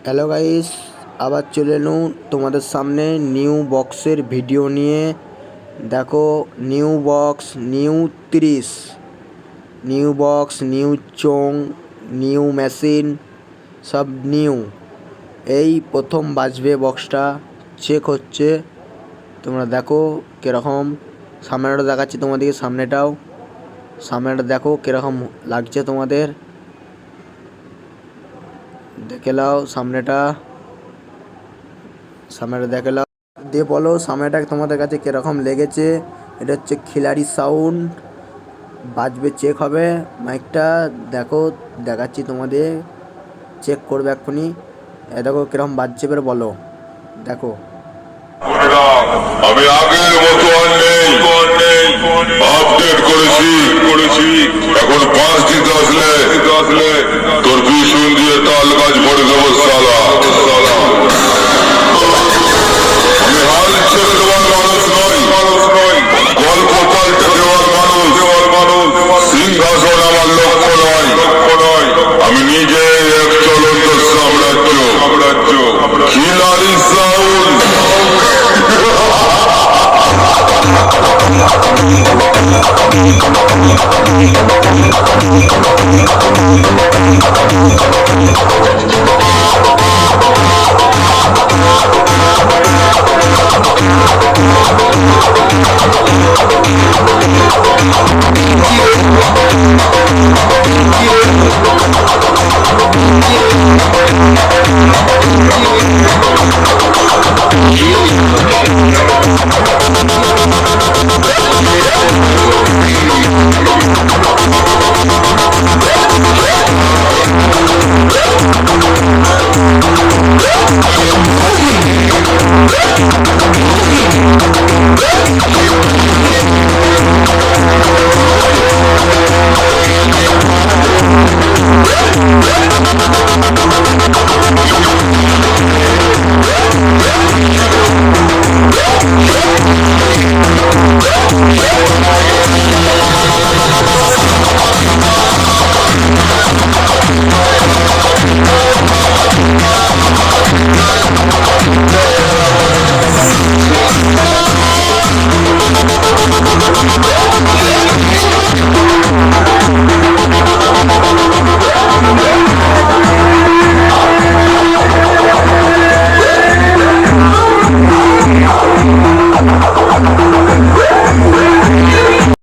Hello guys, আবার চলে এলুম তোমাদের সামনে নিউ বক্সের ভিডিও নিয়ে। দেখো, new box, new 30, new box, new চোং, নিউ মেশিন, সব নিউ। এই প্রথম বাজবে বক্সটা, চেক হচ্ছে। তোমরা দেখো কীরকম। সামনেটা দেখাচ্ছি তোমাদেরকে, সামনেটা দেখো কীরকম লাগছে তোমাদের। দেখে নাও সামনেটা দেখে নাও, দিয়ে বলো সামনেটা তোমাদের কাছে কীরকম লেগেছে। এটা হচ্ছে খিলাড়ি সাউন্ড, বাজবে, চেক হবে মাইকটা। দেখো, দেখাচ্ছি তোমাদের, চেক করবে এক্ষুনি। দেখো কীরকম বাজছে, এবার বলো। দেখো, আমি আগের মতো আর নেই, আপডেট করেছি। এখন 5 দিতে আসলে তোর পিছন দিয়ে তাল গাছ ভরে দেবো।